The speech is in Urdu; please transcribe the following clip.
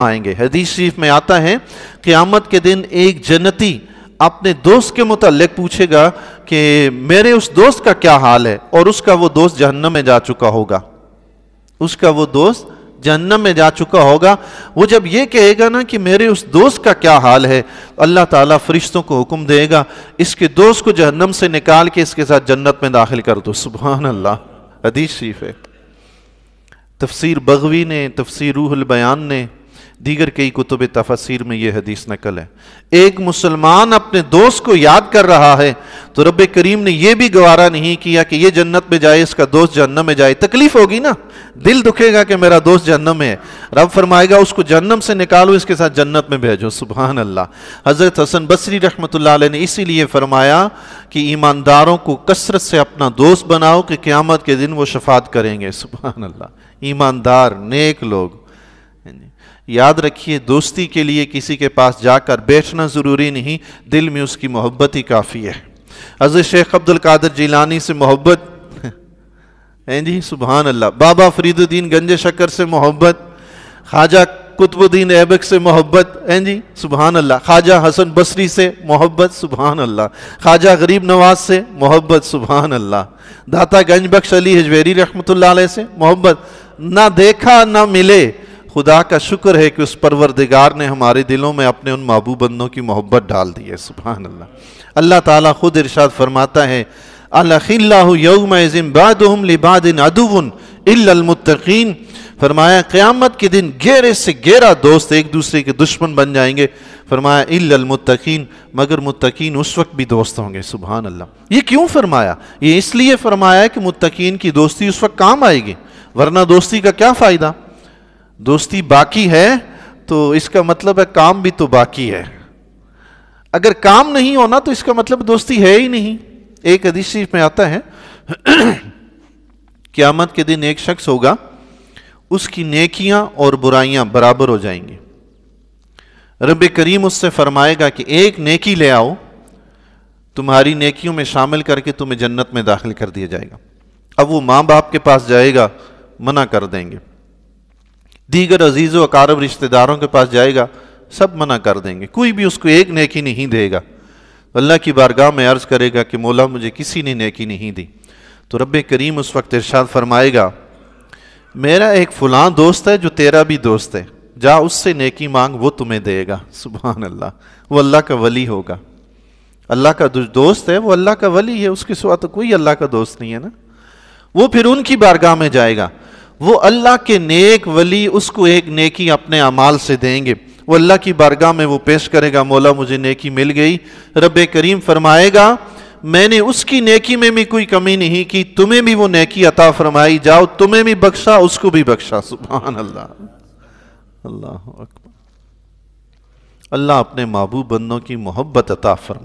آئیں گے۔ حدیث شریف میں آتا ہے قیامت کے دن ایک جنتی اپنے دوست کے متعلق پوچھے گا کہ میرے اس دوست کا کیا حال ہے، اور اس کا وہ دوست جہنم میں جا چکا ہوگا، اس کا وہ دوست جہنم میں جا چکا ہوگا۔ وہ جب یہ کہے گا نا کہ میرے اس دوست کا کیا حال ہے، اللہ تعالیٰ فرشتوں کو حکم دے گا اس کے دوست کو جہنم سے نکال کے اس کے ساتھ جنت میں داخل کر دو۔ سبحان اللہ، حدیث شریف ہے۔ تفسیر بغوی نے، تفسیر روح البیان نے، دیگر کئی کتب تفسیر میں یہ حدیث نقل ہے۔ ایک مسلمان اپنے دوست کو یاد کر رہا ہے تو رب کریم نے یہ بھی گوارا نہیں کیا کہ یہ جنت میں جائے، اس کا دوست جہنم میں جائے۔ تکلیف ہوگی نا، دل دکھے گا کہ میرا دوست جہنم میں ہے، رب فرمائے گا اس کو جہنم سے نکالو، اس کے ساتھ جنت میں بھیجو۔ سبحان اللہ۔ حضرت حسن بصری رحمۃ اللہ علیہ نے اسی لیے فرمایا کہ ایمانداروں کو کثرت سے اپنا دوست بناؤ کہ قیامت کے دن وہ شفاعت کریں گے۔ سبحان اللہ۔ ایماندار نیک لوگ، یاد رکھیے دوستی کے لیے کسی کے پاس جا کر بیٹھنا ضروری نہیں، دل میں اس کی محبت ہی کافی ہے۔ حضرت شیخ عبد القادر جیلانی سے محبت ہے جی، سبحان اللہ۔ بابا فرید الدین گنج شکر سے محبت، خواجہ قطب الدین ایبک سے محبت ہے جی، سبحان اللہ۔ خواجہ حسن بصری سے محبت، سبحان اللہ۔ خواجہ غریب نواز سے محبت، سبحان اللہ۔ داتا گنج بخش علی حجویری رحمۃ اللہ علیہ سے محبت۔ نہ دیکھا نہ ملے، خدا کا شکر ہے کہ اس پروردگار نے ہمارے دلوں میں اپنے ان محبوب بندوں کی محبت ڈال دی ہے۔ سبحان اللہ۔ اللہ تعالیٰ خود ارشاد فرماتا ہے الخلاء یومئذ بعضهم لبعض عدو الا المتقین، فرمایا قیامت کے دن گہرے سے گہرا دوست ایک دوسرے کے دشمن بن جائیں گے، فرمایا الا المتقین، مگر متقین اس وقت بھی دوست ہوں گے۔ سبحان اللہ۔ یہ کیوں فرمایا؟ یہ اس لیے فرمایا کہ متقین کی دوستی اس وقت کام آئے گی، ورنہ دوستی کا کیا فائدہ؟ دوستی باقی ہے تو اس کا مطلب ہے کام بھی تو باقی ہے، اگر کام نہیں ہونا تو اس کا مطلب دوستی ہے ہی نہیں۔ ایک حدیث شریف میں آتا ہے قیامت کے دن ایک شخص ہوگا، اس کی نیکیاں اور برائیاں برابر ہو جائیں گی۔ رب کریم اس سے فرمائے گا کہ ایک نیکی لے آؤ، تمہاری نیکیوں میں شامل کر کے تمہیں جنت میں داخل کر دیا جائے گا۔ اب وہ ماں باپ کے پاس جائے گا، منع کر دیں گے۔ دیگر عزیز و اقارب رشتہ داروں کے پاس جائے گا، سب منع کر دیں گے، کوئی بھی اس کو ایک نیکی نہیں دے گا۔ اللہ کی بارگاہ میں عرض کرے گا کہ مولا مجھے کسی نے نیکی نہیں دی، تو رب کریم اس وقت ارشاد فرمائے گا میرا ایک فلاں دوست ہے جو تیرا بھی دوست ہے، جا اس سے نیکی مانگ، وہ تمہیں دے گا۔ سبحان اللہ۔ وہ اللہ کا ولی ہوگا، اللہ کا دوست ہے، وہ اللہ کا ولی ہے، اس کے سوا تو کوئی اللہ کا دوست نہیں ہے نا۔ وہ پھر ان کی بارگاہ میں جائے گا، وہ اللہ کے نیک ولی اس کو ایک نیکی اپنے اعمال سے دیں گے، وہ اللہ کی بارگاہ میں وہ پیش کرے گا مولا مجھے نیکی مل گئی۔ رب کریم فرمائے گا میں نے اس کی نیکی میں بھی کوئی کمی نہیں کی، تمہیں بھی وہ نیکی عطا فرمائی، جاؤ تمہیں بھی بخشا اس کو بھی بخشا۔ سبحان اللہ۔ اللہ اکبر۔ اللہ اپنے محبوب بندوں کی محبت عطا فرمائے۔